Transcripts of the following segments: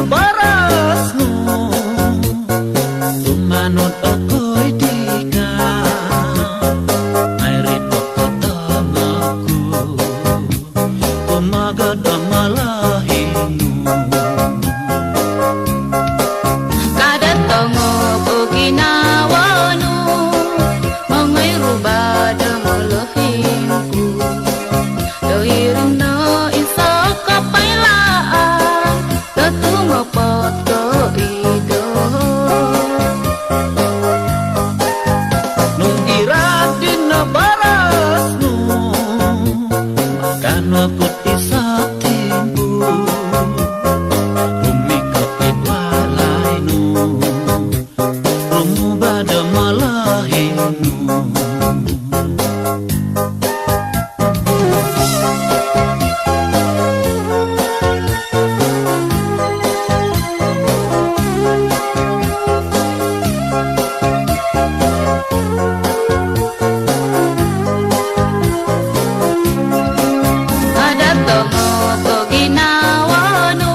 barasnu tumanut okoy dika airit okotamaku tumaga malahinu kadatongo Okinawanu mongai rubada malahinku doirna isa kapailaan tetungo poto ido nunggirat dina barasnu makan putih satimbu rumi kapit walainu rumu bada malahinu kadatongo Okinawanu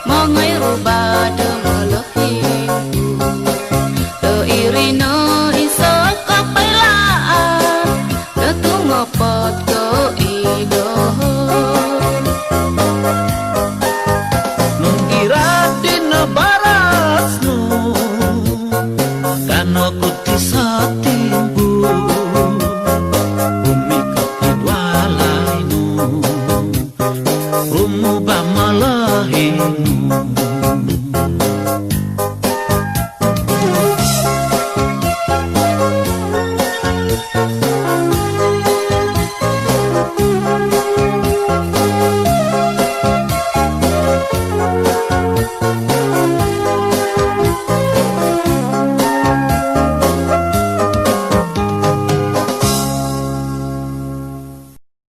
mongai rubada malahinku doirina isa kapailaan tetungo poto ido nunggirat dina barasnu kano putih satimbu bumi kapit walainu rumu ba malahinu